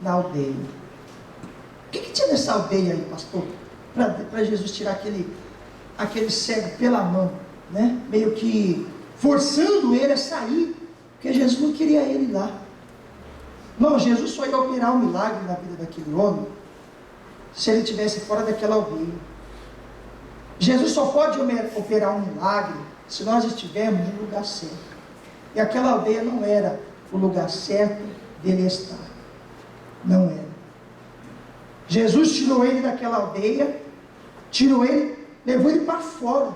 na aldeia. O que tinha nessa aldeia aí, pastor? Para Jesus tirar aquele cego pela mão, né? Meio que forçando ele a sair, porque Jesus não queria ele lá. Não, Jesus só ia operar um milagre na vida daquele homem se ele estivesse fora daquela aldeia. Jesus só pode operar um milagre se nós estivermos no lugar certo. E aquela aldeia não era o lugar certo dele estar. Não era. Jesus tirou ele daquela aldeia, tirou ele, levou ele para fora.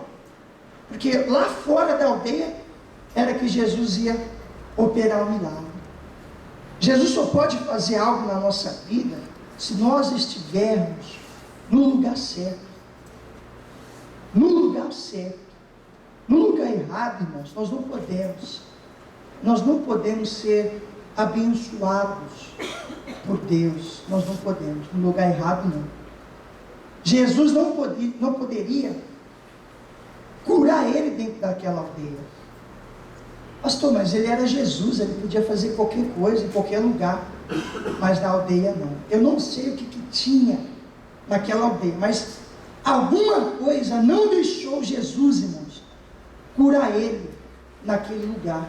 Porque lá fora da aldeia era que Jesus ia operar o milagre. Jesus só pode fazer algo na nossa vida se nós estivermos no lugar certo. No lugar certo. No lugar errado, irmãos, nós não podemos. Nós não podemos ser abençoados por Deus. Nós não podemos. No lugar errado, não. Jesus não poderia curar ele dentro daquela aldeia. Pastor, mas ele era Jesus, ele podia fazer qualquer coisa, em qualquer lugar. Mas na aldeia não. Eu não sei o que tinha naquela aldeia, mas alguma coisa não deixou Jesus, irmãos, curar ele naquele lugar.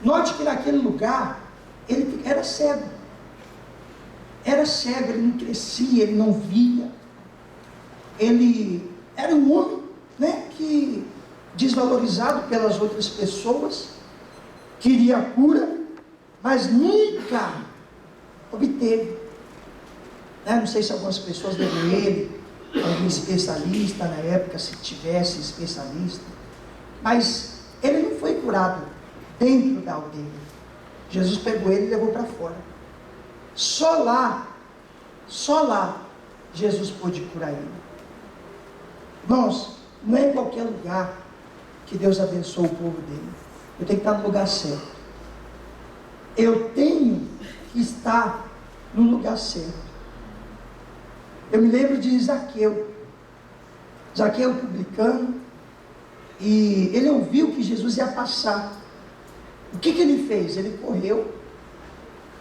Note que naquele lugar, ele era cego. Era cego, ele não crescia, ele não via. Ele era um homem, né, que desvalorizado pelas outras pessoas, queria a cura, mas nunca obteve. Não sei se algumas pessoas levou ele, algum especialista na época, se tivesse especialista, mas ele não foi curado dentro da aldeia. Jesus pegou ele e levou para fora. Só lá Jesus pôde curar ele. Irmãos, não é em qualquer lugar que Deus abençoa o povo dele. Eu tenho que estar no lugar certo. Eu tenho que estar no lugar certo. Eu me lembro de Zaqueu, publicano, e ele ouviu que Jesus ia passar. O que ele fez? Ele correu,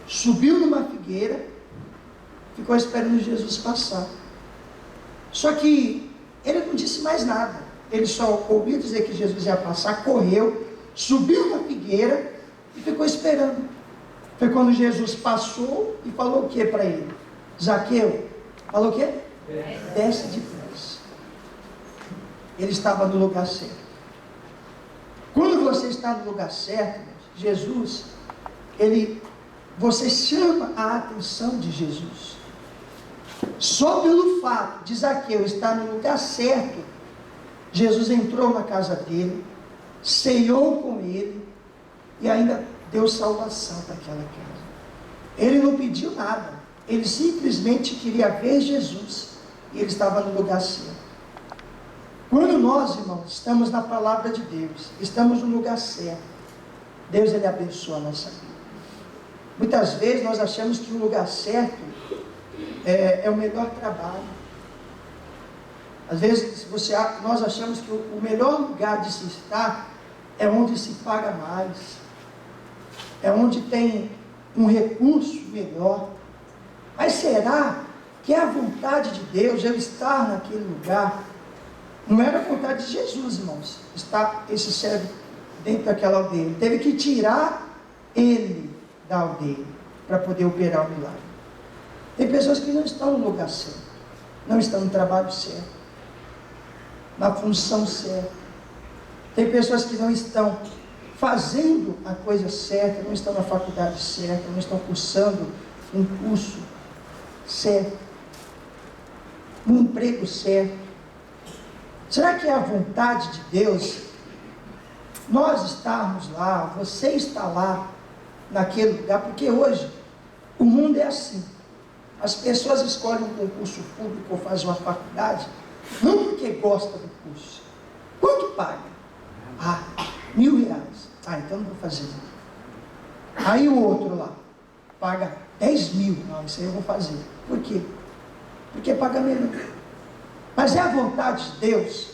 subiu numa figueira, ficou esperando Jesus passar. Só que ele não disse mais nada. Ele só ouviu dizer que Jesus ia passar, correu, subiu na figueira e ficou esperando. Foi quando Jesus passou e falou o que para ele? Zaqueu, falou o quê? Desce depressa. Ele estava no lugar certo. Quando você está no lugar certo, Jesus, você chama a atenção de Jesus. Só pelo fato de Zaqueu estar no lugar certo, Jesus entrou na casa dele, ceiou com ele e ainda deu salvação para aquela casa. Ele não pediu nada, ele simplesmente queria ver Jesus e ele estava no lugar certo. Quando nós, irmãos, estamos na palavra de Deus, estamos no lugar certo, Deus, ele abençoa a nossa vida. Muitas vezes nós achamos que o lugar certo é o melhor trabalho. Às vezes nós achamos que o melhor lugar de se estar é onde se paga mais, é onde tem um recurso melhor. Mas será que é a vontade de Deus eu estar naquele lugar? Não era a vontade de Jesus, irmãos, estar esse cego dentro daquela aldeia. Ele teve que tirar ele da aldeia para poder operar o milagre. Tem pessoas que não estão no lugar certo, não estão no trabalho certo, na função certa. Tem pessoas que não estão fazendo a coisa certa, não estão na faculdade certa, não estão cursando um curso certo, um emprego certo. Será que é a vontade de Deus nós estarmos lá, você está lá, naquele lugar? Porque hoje o mundo é assim. As pessoas escolhem um concurso público ou fazem uma faculdade, não porque gostam do curso. Quanto paga? R$1.000. Então não vou fazer. Aí o outro lá paga 10.000. Não, isso aí eu vou fazer. Por quê? Porque paga menos. Mas é a vontade de Deus?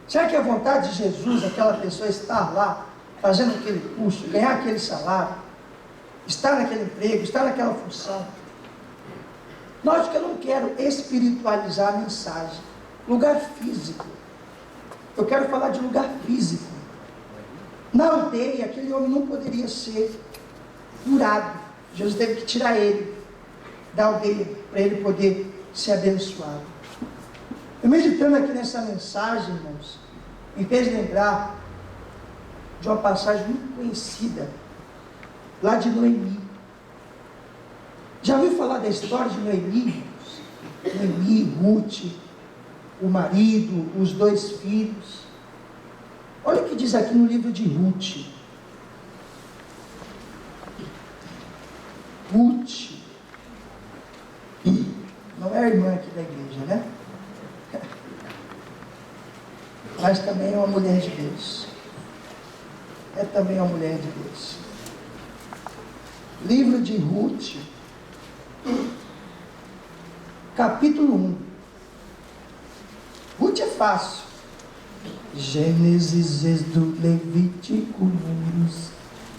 Será que é a vontade de Jesus aquela pessoa estar lá, fazendo aquele curso, ganhar aquele salário? estar naquele emprego, estar naquela função. Lógico que eu não quero espiritualizar a mensagem. Lugar físico. Eu quero falar de lugar físico. Na aldeia, aquele homem não poderia ser curado. Jesus teve que tirar ele da aldeia para ele poder ser abençoado. Eu meditando aqui nessa mensagem, irmãos, me fez lembrar de uma passagem muito conhecida, lá de Noemi. Já ouviu falar da história de Noemi? Noemi, Ruth, o marido, os 2 filhos. Olha o que diz aqui no livro de Ruth. Ruth, não é a irmã aqui da igreja, né? Mas também é uma mulher de Deus. É também uma mulher de Deus. Livro de Ruth, capítulo 1. Ruth é fácil. Gênesis, Êxodo, Levítico, Números,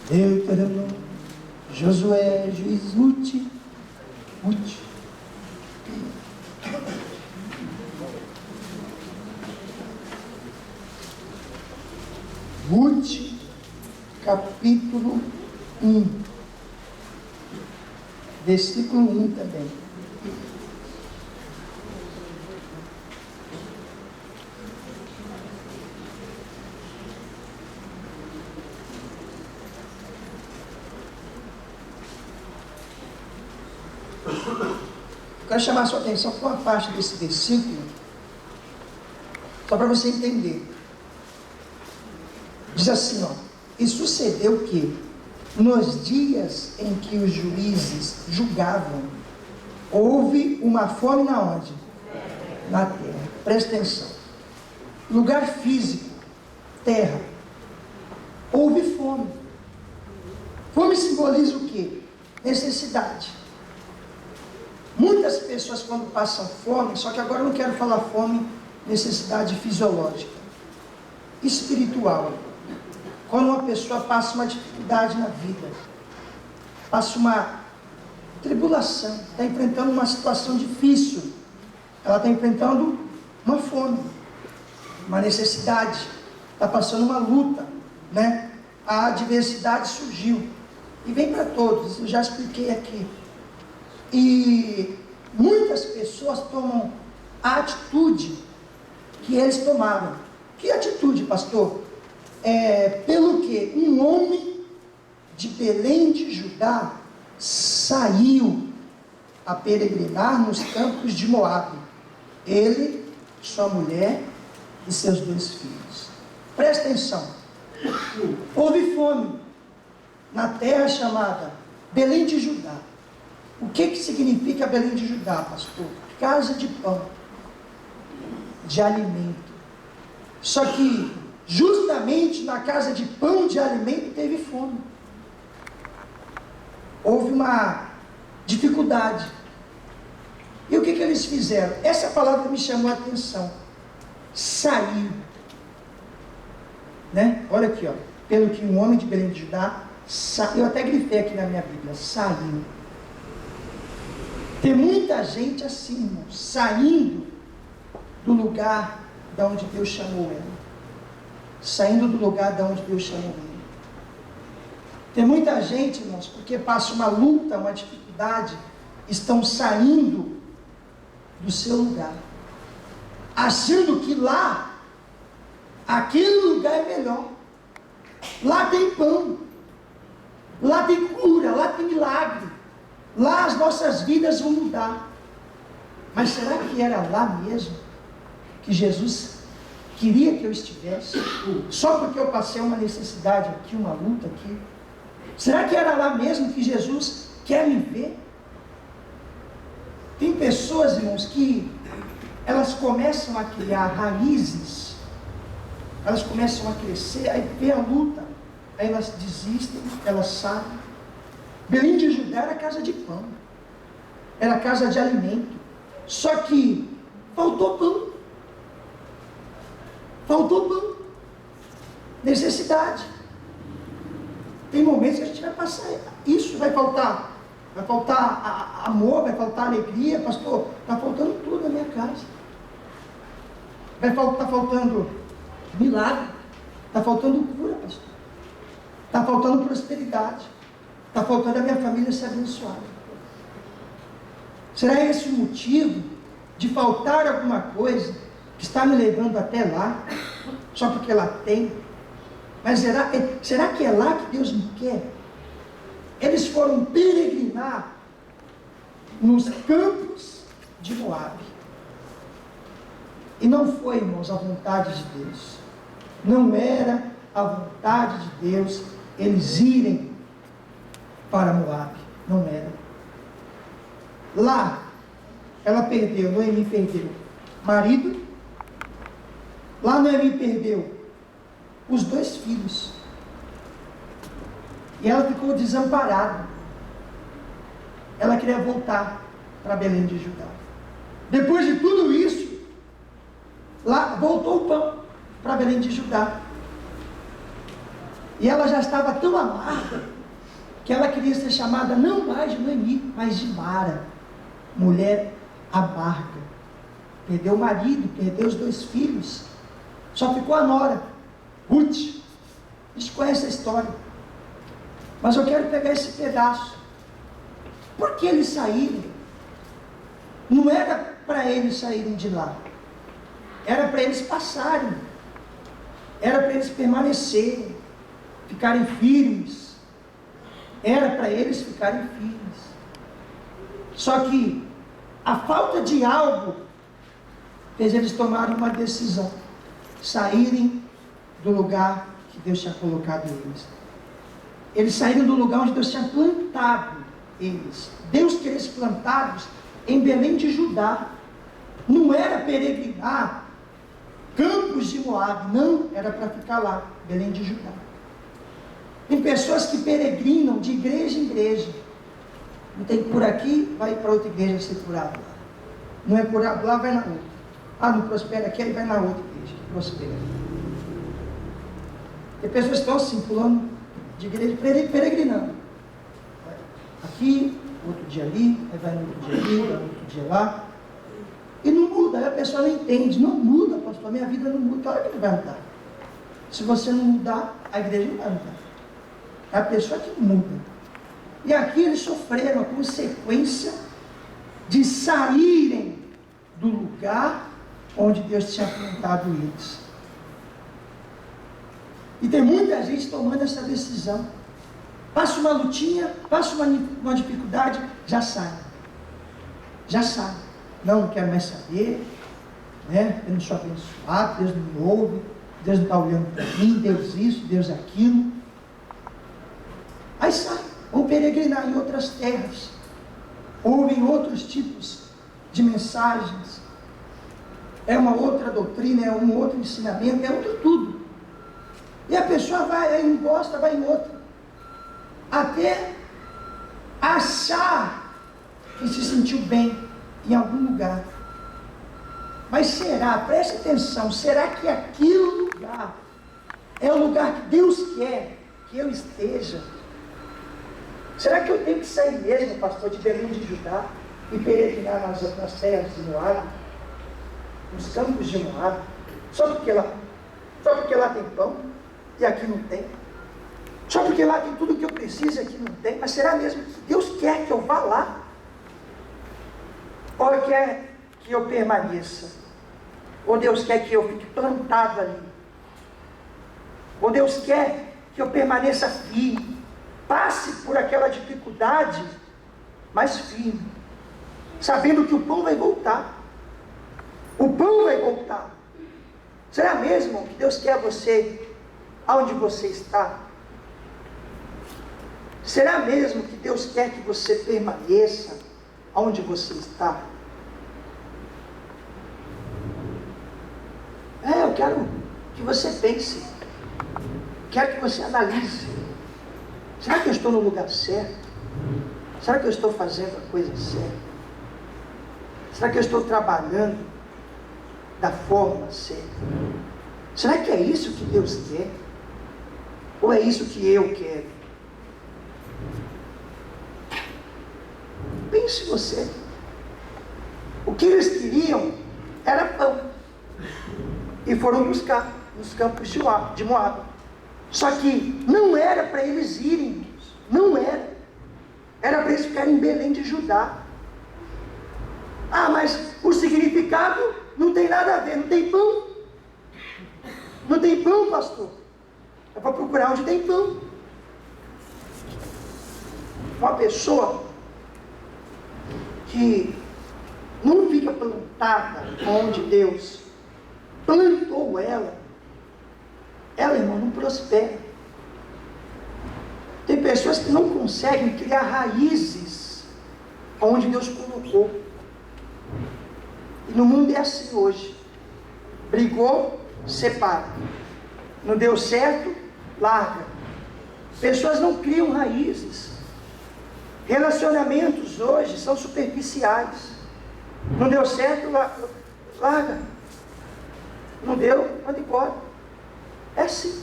Deuteronômio, Josué, Juiz, Ruth. Ruth, capítulo 1, versículo 1 também. Eu quero chamar a sua atenção para uma parte desse versículo, só para você entender. Diz assim, ó: e sucedeu que, nos dias em que os juízes julgavam, houve uma fome na onde? Na terra. Presta atenção. Lugar físico, terra. Houve fome. Fome simboliza o quê? Necessidade. Muitas pessoas quando passam fome, só que agora eu não quero falar fome, necessidade fisiológica, espiritual. Quando uma pessoa passa uma dificuldade na vida, passa uma tribulação, está enfrentando uma situação difícil, ela está enfrentando uma fome, uma necessidade, está passando uma luta, né? A adversidade surgiu, e vem para todos, eu já expliquei aqui. E muitas pessoas tomam a atitude que eles tomaram. Que atitude, pastor? Pelo que um homem de Belém de Judá saiu a peregrinar nos campos de Moabe, ele, sua mulher e seus 2 filhos. Presta atenção. Houve fome na terra chamada Belém de Judá. O que significa Belém de Judá, pastor? Casa de pão, de alimento. Só que justamente na casa de pão, de alimento, teve fome. Houve uma dificuldade. E o que eles fizeram? Essa palavra me chamou a atenção. Saiu. Né? Olha aqui, ó. Pelo que um homem de Belém de Judá saiu. Eu até grifei aqui na minha Bíblia. Saiu. Tem muita gente assim, irmão, saindo do lugar de onde Deus chamou ela. Saindo do lugar de onde Deus chamou ele. Tem muita gente, irmãos, porque passa uma luta, uma dificuldade, estão saindo do seu lugar, achando que lá, aquele lugar é melhor. Lá tem pão, lá tem cura, lá tem milagre, lá as nossas vidas vão mudar. Mas será que era lá mesmo que Jesus queria que eu estivesse? Só porque eu passei uma necessidade aqui, uma luta aqui? Será que era lá mesmo que Jesus quer me ver? Tem pessoas, irmãos, que elas começam a criar raízes, elas começam a crescer, aí vê a luta, aí elas desistem, elas saem. Belém de Judá era casa de pão, era casa de alimento, só que faltou pão. Faltou pão, necessidade. Tem momentos que a gente vai passar isso, vai faltar amor, vai faltar alegria, pastor, está faltando tudo na minha casa. Está faltando milagre, está faltando cura, pastor. Está faltando prosperidade, está faltando a minha família ser abençoada. Será esse o motivo de faltar alguma coisa que está me levando até lá, só porque ela tem? Mas será que é lá que Deus me quer? Eles foram peregrinar nos campos de Moabe. E não foi, irmãos, a vontade de Deus. Não era a vontade de Deus eles irem para Moabe. Não era. Lá, ela perdeu, Noemi perdeu marido. Lá Noemi perdeu os 2 filhos. E ela ficou desamparada. Ela queria voltar para Belém de Judá. Depois de tudo isso, lá voltou o pão para Belém de Judá. E ela já estava tão amarga que ela queria ser chamada não mais de Noemi, mas de Mara, mulher amarga. Perdeu o marido, perdeu os 2 filhos, só ficou a nora, Ruth. A gente conhece a história. Mas eu quero pegar esse pedaço. Por que eles saíram? Não era para eles saírem de lá. Era para eles passarem. Era para eles permanecerem. Ficarem firmes. Era para eles ficarem firmes. Só que a falta de algo fez eles tomarem uma decisão. Saírem do lugar que Deus tinha colocado eles. Eles saíram do lugar onde Deus tinha plantado eles. Deus queria eles plantados em Belém de Judá. Não era peregrinar campos de Moabe, não, era para ficar lá, Belém de Judá. Tem pessoas que peregrinam de igreja em igreja. Não tem por aqui, vai para outra igreja ser curado lá. Não é curado lá, vai na outra. Ah, não prospera aqui, ele vai na outra igreja que prospera. Tem pessoas que estão assim, pulando de igreja, peregrinando. Aqui, outro dia ali, aí vai no outro dia ali, vai no outro dia lá. E não muda, aí a pessoa não entende. Não muda, pastor, a minha vida não muda. Claro que não vai mudar. Se você não mudar, a igreja não vai mudar. É a pessoa que muda. E aqui eles sofreram a consequência de saírem do lugar onde Deus tinha plantado eles. E tem muita gente tomando essa decisão. Passa uma lutinha, passa uma dificuldade, já sai. Já sai. Não quero mais saber, né? Eu não sou abençoado, Deus não me ouve, Deus não está olhando para mim, Deus isso, Deus aquilo. Aí sai, vão peregrinar em outras terras, ouvem outros tipos de mensagens, é uma outra doutrina, é um outro ensinamento, é outro tudo. E a pessoa vai, aí não gosta, vai em outra, até achar que se sentiu bem em algum lugar. Mas será, preste atenção, será que aquele lugar é o lugar que Deus quer que eu esteja? Será que eu tenho que sair mesmo, pastor, de Belém de Judá e peregrinar nas terras de Moabe, nos campos de Moabe, só porque lá tem pão e aqui não tem? Só porque lá tem tudo o que eu preciso e aqui não tem? Mas será mesmo que Deus quer que eu vá lá? Ou quer que eu permaneça? Ou Deus quer que eu fique plantado ali? Ou Deus quer que eu permaneça firme, passe por aquela dificuldade, mas firme, sabendo que o pão vai voltar. O pão vai voltar. Será mesmo que Deus quer você aonde você está? Será mesmo que Deus quer que você permaneça aonde você está? Eu quero que você pense, quero que você analise. Será que eu estou no lugar certo? Será que eu estou fazendo a coisa certa? Será que eu estou trabalhando da forma certa? Será que é isso que Deus quer? Ou é isso que eu quero? Pense você. O que eles queriam era pão. E foram buscar nos campos de Moabe. Só que não era para eles irem, não era. Era para eles ficarem em Belém de Judá. Ah, mas o significado não tem nada a ver, não tem pão. Não tem pão, pastor. É para procurar onde tem pão. Uma pessoa que não fica plantada onde Deus plantou ela, irmão, não prospera. Tem pessoas que não conseguem criar raízes onde Deus colocou. E no mundo é assim hoje. Brigou, separa. Não deu certo, larga. Pessoas não criam raízes. Relacionamentos hoje são superficiais. Não deu certo, larga. Não deu, manda embora. É assim.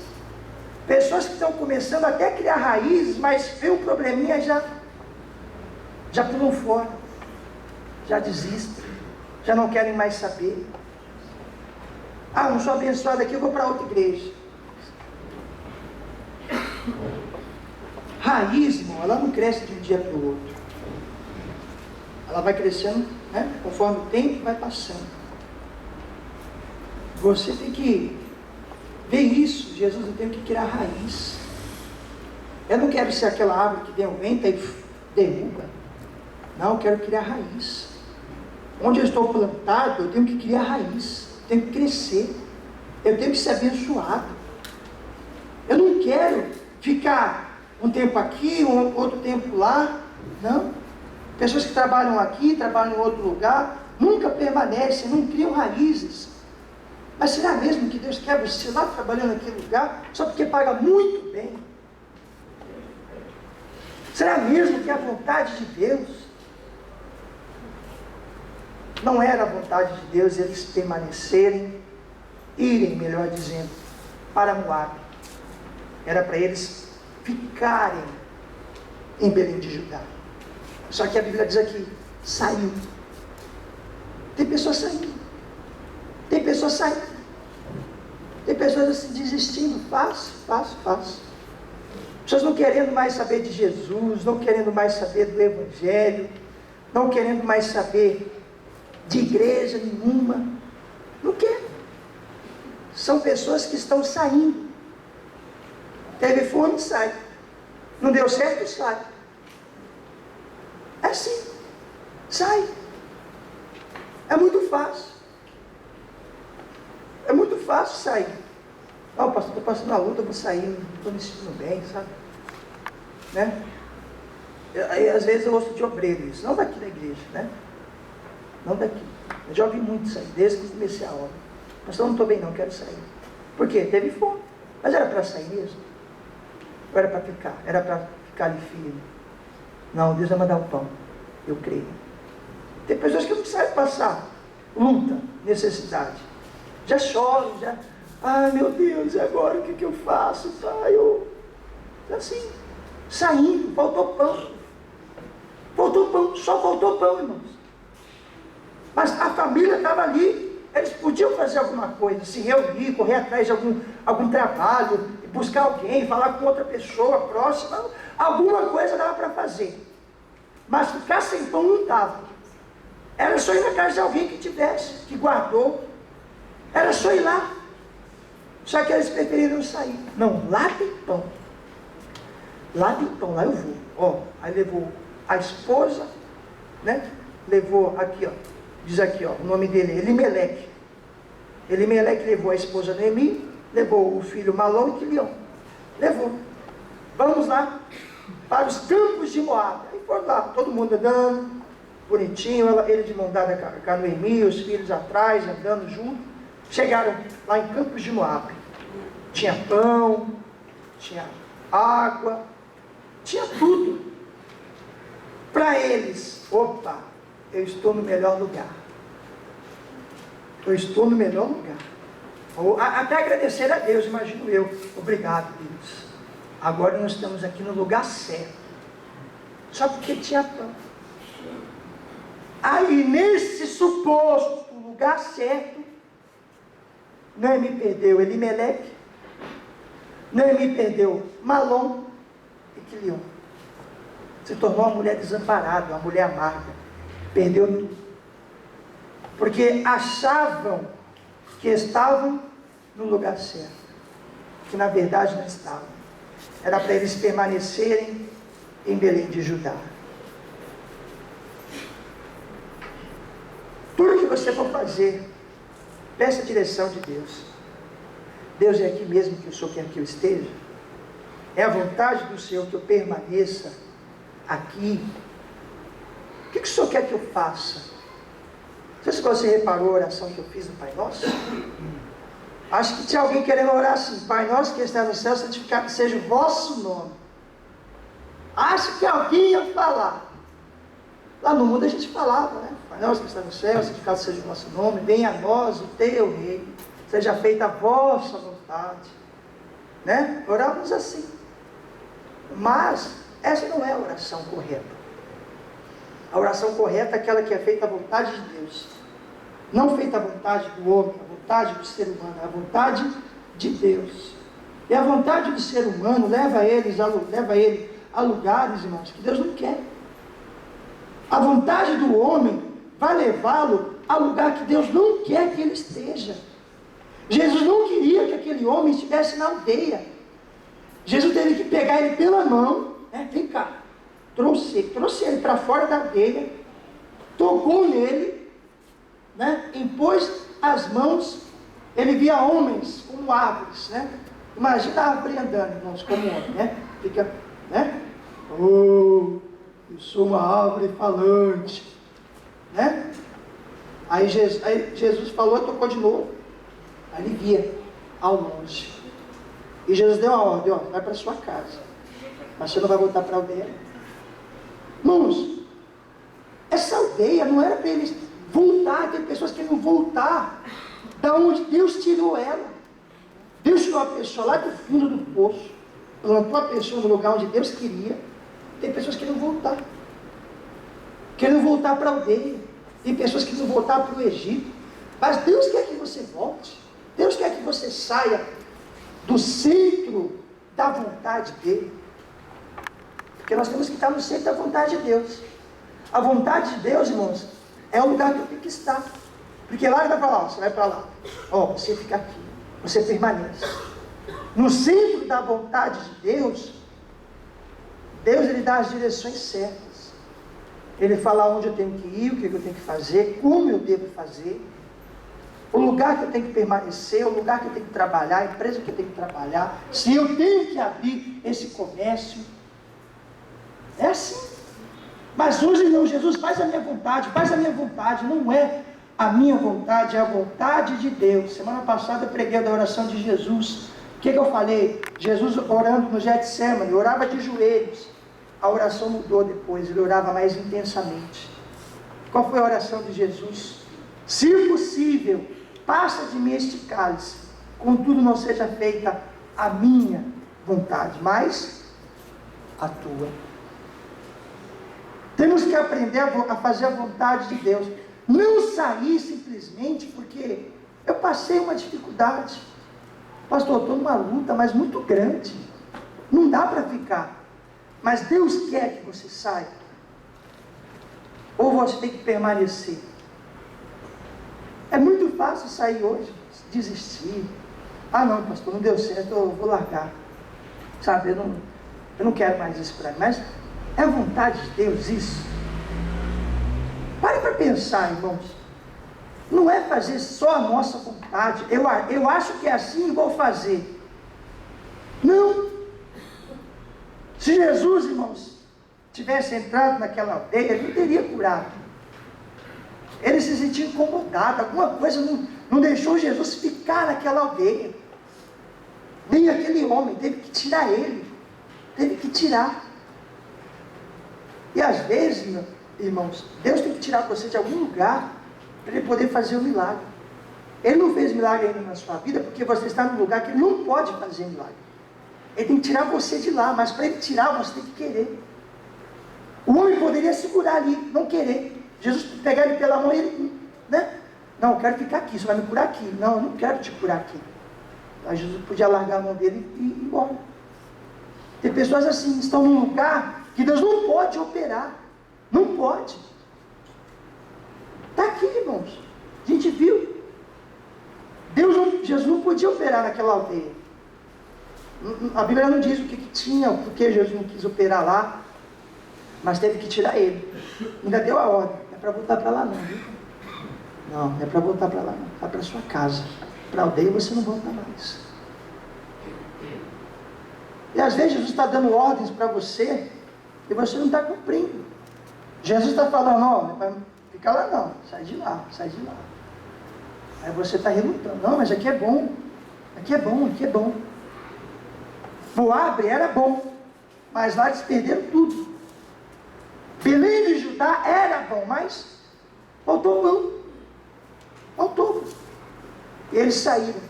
Pessoas que estão começando até a criar raízes, mas vê um probleminha, já pulam fora. Já desistem. Já não querem mais saber. Ah, não sou abençoado aqui, eu vou para outra igreja. Raiz, irmão, ela não cresce de um dia para o outro. Ela vai crescendo, né, conforme o tempo vai passando. Você tem que ver isso. Jesus, eu tenho que criar raiz. Eu não quero ser aquela árvore que vem o vento e derruba. Não, eu quero criar raiz. Onde eu estou plantado, eu tenho que criar raiz. Eu tenho que crescer. Eu tenho que ser abençoado. Eu não quero ficar um tempo aqui, outro tempo lá. Não. Pessoas que trabalham aqui, trabalham em outro lugar, nunca permanecem, não criam raízes. Mas será mesmo que Deus quer você lá trabalhando naquele lugar, só porque paga muito bem? Será mesmo que é a vontade de Deus? Não era a vontade de Deus eles permanecerem, irem, melhor dizendo, para Moabe. Era para eles ficarem em Belém de Judá. Só que a Bíblia diz aqui, saiu. Tem pessoas saindo. Tem pessoas saindo. Tem pessoas assim desistindo. Fácil. Pessoas não querendo mais saber de Jesus, não querendo mais saber do Evangelho, não querendo mais saber de igreja nenhuma. Não quer. São pessoas que estão saindo. Teve fome, sai. Não deu certo, sai. É assim. Sai. É muito fácil. É muito fácil sair. Não, pastor, estou passando a luta, eu vou sair, não estou me sentindo bem, sabe? Né? Aí, às vezes eu ouço de obreiro isso, não daqui da igreja, né? Não daqui. Eu já ouvi muito sair, desde que comecei a obra. Pastor, não estou bem não, quero sair. Por quê? Teve fome. Mas era para sair mesmo? Ou era para ficar? Era para ficar ali firme? Não, Deus vai mandar o pão. Eu creio. Tem pessoas que não sabem passar luta, necessidade. Já choram, já... Ai, meu Deus, e agora o que eu faço? Pai, assim, saindo, faltou pão. Faltou pão, só faltou pão, irmãos. Mas a família estava ali. Eles podiam fazer alguma coisa, se reunir, correr atrás de algum trabalho, buscar alguém, falar com outra pessoa próxima. Alguma coisa dava para fazer. Mas ficar sem pão não dava. Era só ir na casa de alguém que tivesse, que guardou. Era só ir lá. Só que eles preferiram sair. Não, lá tem pão. Lá tem pão, lá eu vou. Ó, aí levou a esposa, né? Levou aqui, ó. Diz aqui, ó, o nome dele é Elimeleque. Elimeleque levou a esposa Noemi, levou o filho Malom e Quilion. Levou. Vamos lá para os campos de Moabe. Aí foram lá, todo mundo andando, bonitinho, ele de mão dada com a Noemi, os filhos atrás, andando junto. Chegaram lá em Campos de Moabe. Tinha pão, tinha água, tinha tudo. Para eles, opa, eu estou no melhor lugar. Eu estou no melhor lugar. Até agradecer a Deus, imagino eu. Obrigado, Deus. Agora nós estamos aqui no lugar certo. Só porque tinha pão. Aí nesse suposto lugar certo, Noemi perdeu Elimeleque, Noemi perdeu Malom e Quilion. Se tornou uma mulher desamparada, uma mulher amarga. Perdeu tudo. Porque achavam que estavam no lugar certo, que na verdade não estavam. Era para eles permanecerem em Belém de Judá. Tudo que você for fazer, peça a direção de Deus. Deus é aqui mesmo que o Senhor quer que eu esteja? É a vontade do Senhor que eu permaneça aqui? O que o Senhor quer que eu faça? Não sei se você reparou a oração que eu fiz no Pai Nosso. Acho que tinha alguém querendo orar assim: Pai Nosso que está no céu, santificado seja o vosso nome. Acho que alguém ia falar. Lá no mundo a gente falava, né? Pai Nosso que está no céu, santificado seja o vosso nome, venha a nós o teu reino, seja feita a vossa vontade, né? Orávamos assim. Mas essa não é a oração correta. A oração correta é aquela que é feita à vontade de Deus, não feita à vontade do homem, à vontade do ser humano, à vontade de Deus. E a vontade do ser humano leva ele a lugares, irmãos, que Deus não quer. A vontade do homem vai levá-lo a lugar que Deus não quer que ele esteja. Jesus não queria que aquele homem estivesse na aldeia. Jesus teve que pegar ele pela mão, né? Vem cá, trouxe ele para fora da aldeia, tocou nele, né? Impôs as mãos. Ele via homens como árvores, né? Imagina a árvore andando, irmãos, como homem, né? Fica, né? Oh, eu sou uma árvore falante, né? Aí Jesus falou e tocou de novo. Aí ele via ao longe. E Jesus deu uma ordem: ó, vai para sua casa, mas você não vai voltar para a aldeia. Irmãos, essa aldeia não era para eles voltar. Tem pessoas que não voltar da onde Deus tirou ela. Deus tirou a pessoa lá do fundo do poço, plantou a pessoa no lugar onde Deus queria. Tem pessoas que não voltar, querem voltar para a aldeia. Tem pessoas que não voltar para o Egito. Mas Deus quer que você volte. Deus quer que você saia do centro da vontade dele. Porque nós temos que estar no centro da vontade de Deus. A vontade de Deus, irmãos, é o lugar que eu tenho que estar. Porque lá ele vai falar: ó, você vai para lá, ó, você fica aqui, você permanece. No centro da vontade de Deus, Deus ele dá as direções certas. Ele fala onde eu tenho que ir, o que eu tenho que fazer, como eu devo fazer, o lugar que eu tenho que permanecer, o lugar que eu tenho que trabalhar, a empresa que eu tenho que trabalhar, se eu tenho que abrir esse comércio. É assim. Mas hoje não, Jesus, faz a minha vontade, faz a minha vontade. Não é a minha vontade, é a vontade de Deus. Semana passada eu preguei da oração de Jesus. O que eu falei? Jesus orando no Getsemane, orava de joelhos. A oração mudou depois, ele orava mais intensamente. Qual foi a oração de Jesus? Se possível, passa de mim este cálice, contudo não seja feita a minha vontade, mas a tua. Temos que aprender a fazer a vontade de Deus. Não sair simplesmente porque eu passei uma dificuldade. Pastor, eu estou numa luta, mas muito grande. Não dá para ficar. Mas Deus quer que você saia. Ou você tem que permanecer. É muito fácil sair hoje, desistir. Ah não, pastor, não deu certo, eu vou largar. Sabe, eu não quero mais isso para mim. Mas é a vontade de Deus isso. Pare para pensar, irmãos. Não é fazer só a nossa vontade. Eu acho que é assim e vou fazer. Não. Se Jesus, irmãos, tivesse entrado naquela aldeia, ele não teria curado. Ele se sentia incomodado. Alguma coisa não deixou Jesus ficar naquela aldeia. Nem aquele homem, teve que tirar ele. Teve que tirar. E às vezes, irmãos, Deus tem que tirar você de algum lugar para ele poder fazer o milagre. Ele não fez milagre ainda na sua vida porque você está num lugar que ele não pode fazer milagre. Ele tem que tirar você de lá, mas para ele tirar você tem que querer. O homem poderia segurar ali, não querer. Jesus pegar ele pela mão e ele, né? Não, eu quero ficar aqui, você vai me curar aqui. Não, eu não quero te curar aqui. Aí Jesus podia largar a mão dele e ir embora. Tem pessoas assim, estão num lugar que Deus não pode operar. Não pode. Está aqui, irmãos. A gente viu. Jesus não podia operar naquela aldeia. A Bíblia não diz o que tinha, porque Jesus não quis operar lá, mas teve que tirar ele. Ainda deu a ordem. Não é para voltar para lá não, viu? Não é para voltar para lá não. Vai para sua casa. Para a aldeia você não volta mais. E às vezes Jesus está dando ordens para você e você não está cumprindo. Jesus está falando, ó, não vai ficar lá não, sai de lá, sai de lá. Aí você está relutando, não, mas aqui é bom, aqui é bom, aqui é bom. Moabe era bom, mas lá eles perderam tudo. Belém de Judá era bom, mas faltou pão. Faltou. E eles saíram.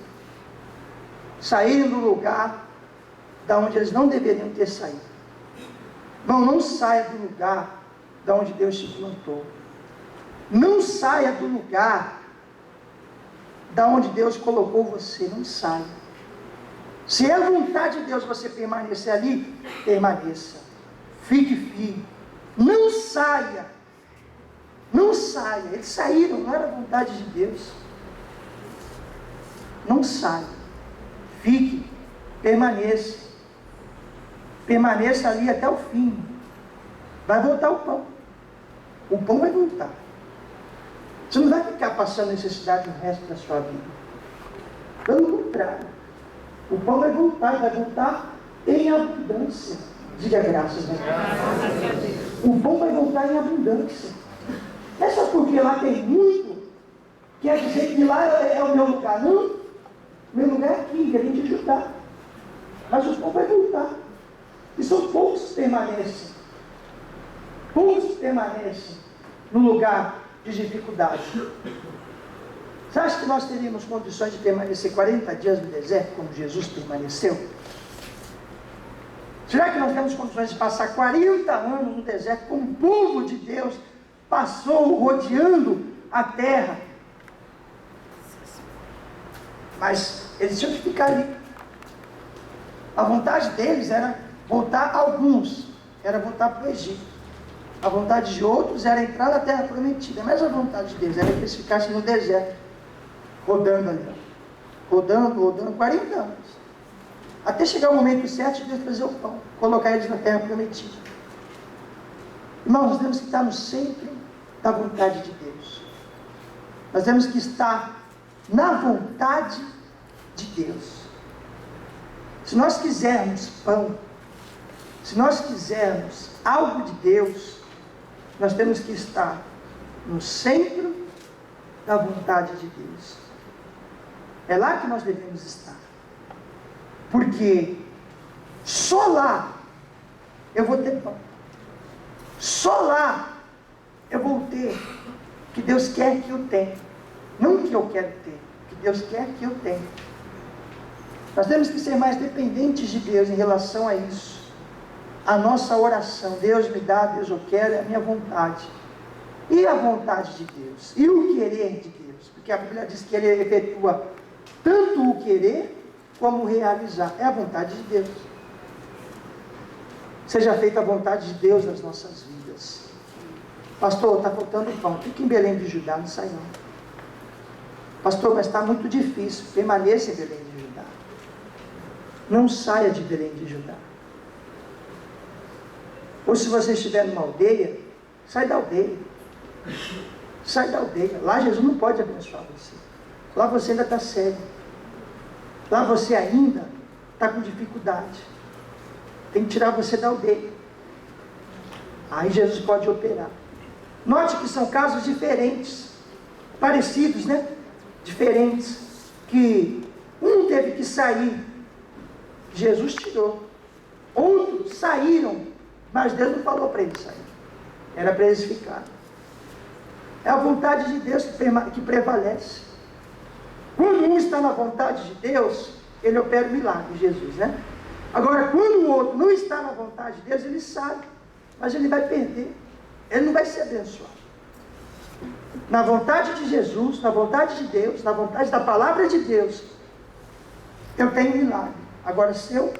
Saíram do lugar da onde eles não deveriam ter saído. Irmão, não saia do lugar da onde Deus te plantou. Não saia do lugar da onde Deus colocou você. Não saia. Se é a vontade de Deus você permanecer ali, permaneça. Fique firme. Não saia. Não saia. Eles saíram, não era a vontade de Deus. Não saia. Fique. Permaneça. Permaneça ali até o fim. Vai voltar o pão. O pão vai voltar. Você não vai ficar passando necessidade o resto da sua vida. Pelo contrário. O pão vai voltar em abundância. Diga graças a Deus. O pão vai voltar em abundância. Não é só porque lá tem muito, quer dizer que lá é o meu lugar. Não. O meu lugar é aqui, querendo te ajudar. Mas o pão vai voltar. E são poucos que permanecem. Poucos permanecem no lugar de dificuldade. Você acha que nós teríamos condições de permanecer 40 dias no deserto, como Jesus permaneceu? Será que nós temos condições de passar 40 anos no deserto, como o povo de Deus passou rodeando a terra? Mas eles tinham que ficar ali. A vontade deles era voltar, alguns, era voltar para o Egito. A vontade de outros era entrar na terra prometida. Mas a vontade deles era que eles ficassem no deserto, rodando ali. Rodando, 40 anos. Até chegar o momento certo de Deus trazer o pão, colocar eles na terra prometida. Irmãos, nós temos que estar no centro da vontade de Deus. Nós temos que estar na vontade de Deus. Se nós quisermos pão, se nós quisermos algo de Deus, nós temos que estar no centro da vontade de Deus. É lá que nós devemos estar. Porque só lá eu vou ter pão. Só lá eu vou ter o que Deus quer que eu tenha. Não o que eu quero ter, o que Deus quer que eu tenha. Nós temos que ser mais dependentes de Deus em relação a isso. A nossa oração, Deus me dá, Deus eu quero, é a minha vontade. E a vontade de Deus? E o querer de Deus? Porque a Bíblia diz que Ele efetua tanto o querer como o realizar. É a vontade de Deus. Seja feita a vontade de Deus nas nossas vidas. Pastor, está faltando pão. Fica em Belém de Judá, não sai não. Pastor, mas está muito difícil. Permaneça em Belém de Judá. Não saia de Belém de Judá. Ou se você estiver numa aldeia, sai da aldeia. Sai da aldeia. Lá Jesus não pode abençoar você. Lá você ainda está cego. Lá você ainda está com dificuldade. Tem que tirar você da aldeia. Aí Jesus pode operar. Note que são casos diferentes. Parecidos, né? Diferentes. Que um teve que sair. Jesus tirou. Outros saíram. Mas Deus não falou para eles sair. Era para eles ficarem. É a vontade de Deus que prevalece. Quando um está na vontade de Deus, ele opera o milagre, Jesus, né? Agora, quando o outro não está na vontade de Deus, ele sabe, mas ele vai perder. Ele não vai ser abençoado. na vontade de Jesus, na vontade de Deus, na vontade da palavra de Deus, eu tenho milagre. Agora, se eu